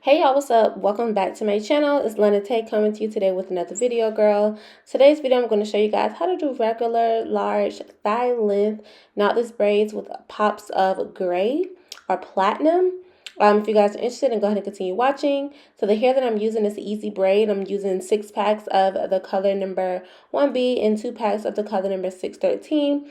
Hey y'all, what's up? Welcome back to my channel. It's Lena Tay coming to you today with another video, girl. Today's video, I'm going to show you guys how to do regular, large, thigh length knotless braids with pops of gray or platinum. If you guys are interested, then go ahead and continue watching. So the hair that I'm using is Easy Braid. I'm using 6 packs of the color number 1B and 2 packs of the color number 613.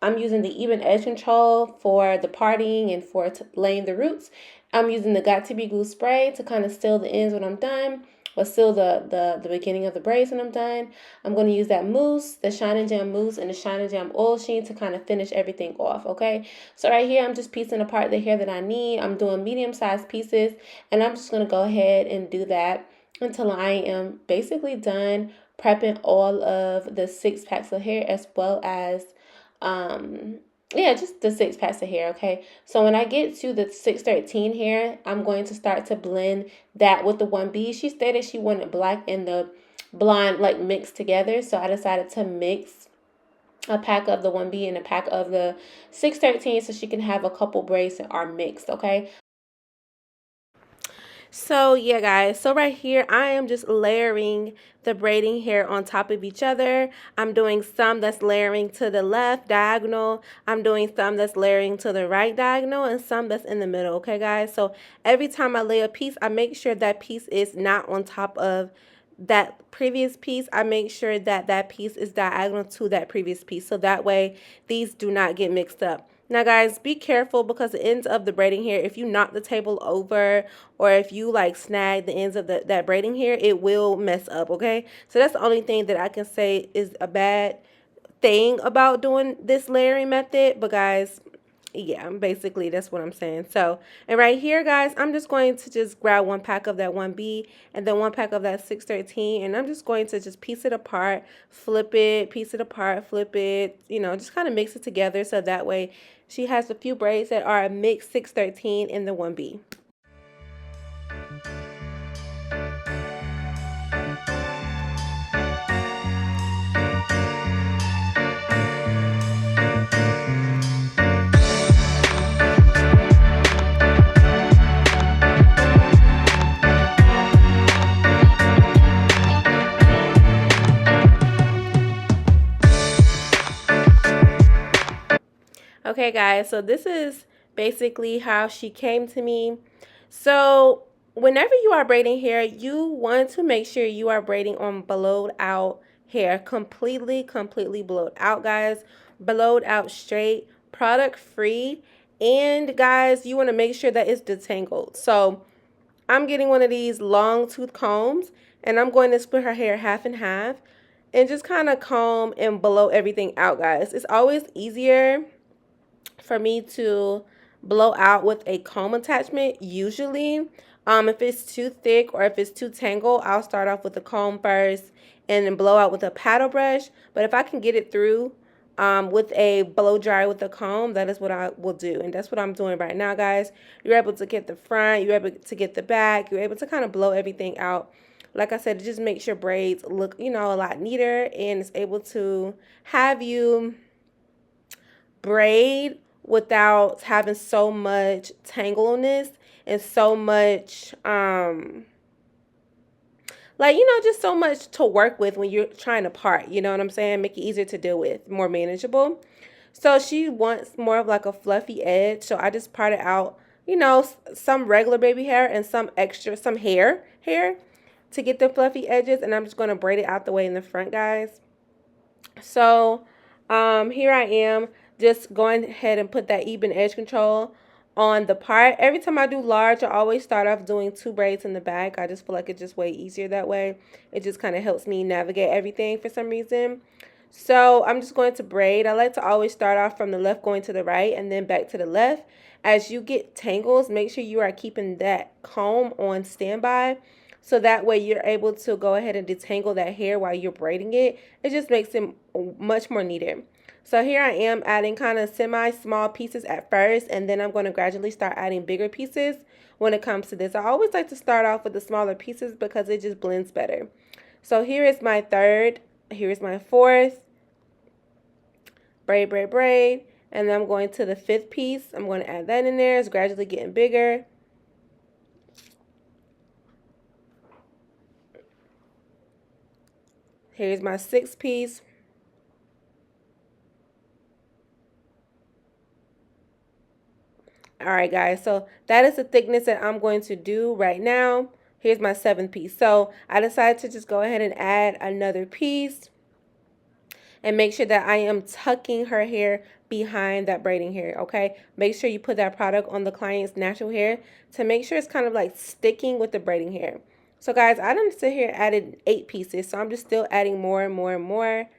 I'm using the even edge control for the parting and for laying the roots. I'm using the Got to Be Glue spray to kind of seal the ends when I'm done, or seal the beginning of the braids when I'm done. I'm going to use that mousse, the Shine and Jam mousse, and the Shine and Jam oil sheen to kind of finish everything off, okay? So right here, I'm just piecing apart the hair that I need. I'm doing medium-sized pieces, and I'm just going to go ahead and do that until I am basically done prepping all of the 6 packs of hair, as well as yeah, just the 6 packs of hair, okay? So when I get to the 613 hair, I'm going to start to blend that with the 1B. She stated she wanted black and the blonde like mixed together, so I decided to mix a pack of the 1B and a pack of the 613 so she can have a couple braids that are mixed, okay? So yeah, guys, so right here I am just layering the braiding hair on top of each other. I'm doing some that's layering to the left diagonal, I'm doing some that's layering to the right diagonal, and some that's in the middle, okay guys? So every time I lay a piece, I make sure that piece is not on top of that previous piece. I make sure that that piece is diagonal to that previous piece, so that way these do not get mixed up. Now guys, be careful because the ends of the braiding hair, if you knock the table over or if you like snag the ends of that braiding hair, it will mess up, okay? So that's the only thing that I can say is a bad thing about doing this layering method. But guys, yeah, basically that's what I'm saying. So, and right here, guys, I'm just going to just grab 1 pack of that 1B and then 1 pack of that 613, and I'm just going to just piece it apart, flip it, piece it apart, flip it, you know, just kind of mix it together so that way she has a few braids that are a mixed 613 in the 1B. Okay guys, so this is basically how she came to me. So whenever you are braiding hair, you want to make sure you are braiding on blowed out hair, completely blowed out, guys. Blowed out straight, product free, and guys, you want to make sure that it's detangled. So I'm getting one of these long tooth combs, and I'm going to split her hair half and half and just kind of comb and blow everything out, guys. It's always easier for me to blow out with a comb attachment usually. If it's too thick or if it's too tangled, I'll start off with the comb first and then blow out with a paddle brush. But if I can get it through with a blow dryer with a comb, that is what I will do. And that's what I'm doing right now, guys. You're able to get the front, you're able to get the back, you're able to kind of blow everything out. Like I said, it just makes your braids look, you know, a lot neater, and it's able to have you braid without having so much tangleness and so much like, you know, just so much to work with when you're trying to part, you know what I'm saying? Make it easier to deal with, more manageable. So she wants more of like a fluffy edge, so I just parted out, you know, some regular baby hair and some extra, some hair to get the fluffy edges, and I'm just going to braid it out the way in the front, guys. So here I am just going ahead and put that even edge control on the part. Every time I do large, I always start off doing 2 braids in the back. I just feel like it's just way easier that way. It just kind of helps me navigate everything for some reason. So I'm just going to braid. I like to always start off from the left going to the right and then back to the left. As you get tangles, make sure you are keeping that comb on standby, so that way you're able to go ahead and detangle that hair while you're braiding it. It just makes it much more neater. So here I am adding kind of semi-small pieces at first, and then I'm going to gradually start adding bigger pieces when it comes to this. I always like to start off with the smaller pieces because it just blends better. So here is my third, here is my fourth. Braid, braid, braid. And then I'm going to the 5th piece. I'm going to add that in there. It's gradually getting bigger. Here's my 6-piece. All right, guys, so that is the thickness that I'm going to do right now. Here's my 7th piece. So I decided to just go ahead and add another piece and make sure that I am tucking her hair behind that braiding hair, okay? Make sure you put that product on the client's natural hair to make sure it's kind of like sticking with the braiding hair. So guys, I done sit here added 8 pieces, so I'm just still adding more and more and more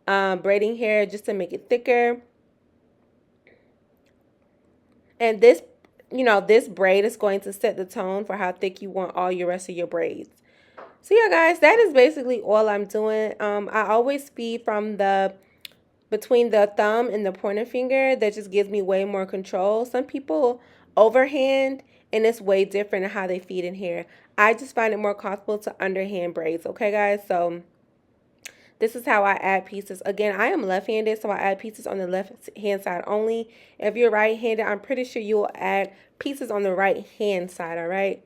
braiding hair just to make it thicker. And this, this braid is going to set the tone for how thick you want all your rest of your braids. So yeah, guys, that is basically all I'm doing. I always feed from between the thumb and the pointer finger. That just gives me way more control. Some people overhand, and it's way different in how they feed in here. I just find it more comfortable to underhand braids, okay, guys? So this is how I add pieces. Again, I am left-handed, so I add pieces on the left-hand side only. If you're right-handed, I'm pretty sure you will add pieces on the right-hand side, all right?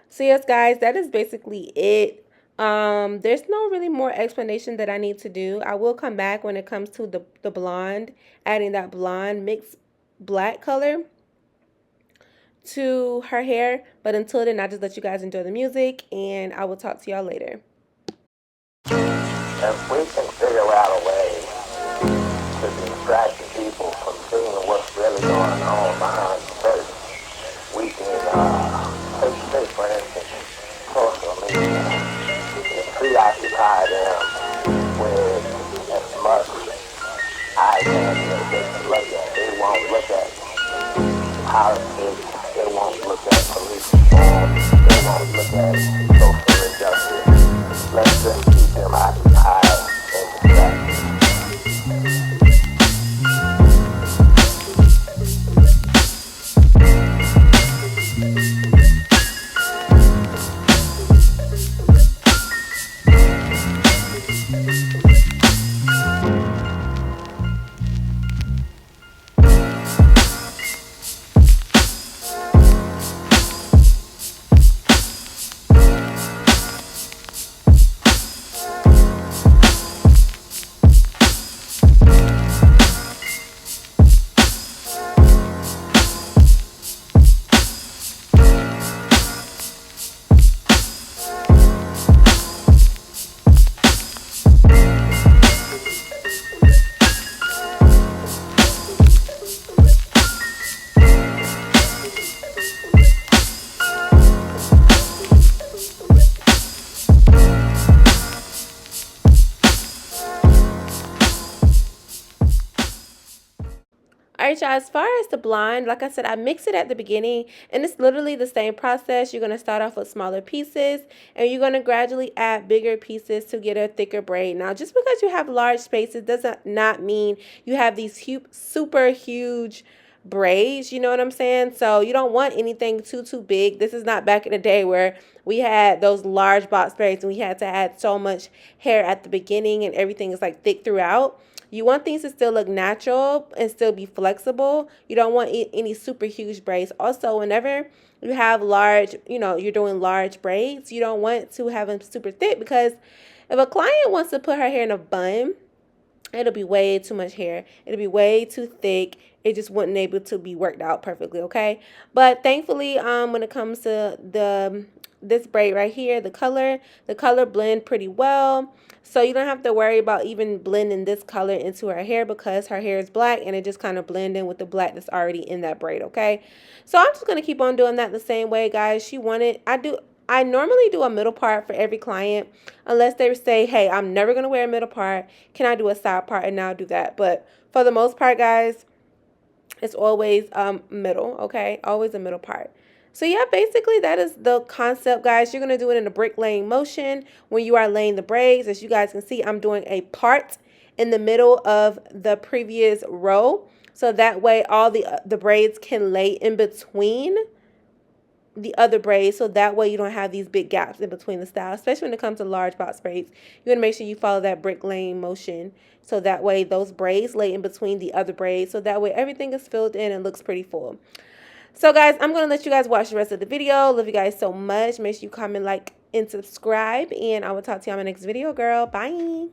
So yes, guys, that is basically it. There's no really more explanation that I need to do. I will come back when it comes to the blonde, adding that blonde mixed black color to her hair. But until then, I just let you guys enjoy the music, and I will talk to y'all later. If we can figure out a way to distract people from seeing what's really going on behind the curtain, we can take for instance, social media and preoccupy them with as much eye candy as they can look at. They won't look at politics, they won't look at police reform, they won't look at social injustice. Let's just keep them occupied and distracted. Alright, y'all, as far as the blonde, like I said, I mix it at the beginning, and it's literally the same process. You're going to start off with smaller pieces, and you're going to gradually add bigger pieces to get a thicker braid. Now, just because you have large spaces does not mean you have these super huge braids, you know what I'm saying? So you don't want anything too big. This is not back in the day where we had those large box braids and we had to add so much hair at the beginning and everything is like thick throughout. You want things to still look natural and still be flexible. You don't want any super huge braids. Also, whenever you have large, you're doing large braids, you don't want to have them super thick, because if a client wants to put her hair in a bun, it'll be way too much hair. It'll be way too thick. It just wouldn't able to be worked out perfectly, okay? But thankfully, when it comes to this braid right here, the color blend pretty well. So you don't have to worry about even blending this color into her hair, because her hair is black and it just kind of blend in with the black that's already in that braid, okay? So I'm just going to keep on doing that the same way, guys. I normally do a middle part for every client, unless they say, hey, I'm never going to wear a middle part. Can I do a side part? And I'll do that. But for the most part, guys, it's always middle, okay? Always a middle part. So yeah, basically that is the concept, guys. You're going to do it in a bricklaying motion when you are laying the braids. As you guys can see, I'm doing a part in the middle of the previous row. So that way all the braids can lay in between the other braids, so that way you don't have these big gaps in between the styles, especially when it comes to large box braids. You want to make sure you follow that bricklaying motion, so that way those braids lay in between the other braids, so that way everything is filled in and looks pretty full. So guys, I'm going to let you guys watch the rest of the video. Love you guys so much. Make sure you comment, like, and subscribe. And I will talk to you on my next video, girl. Bye.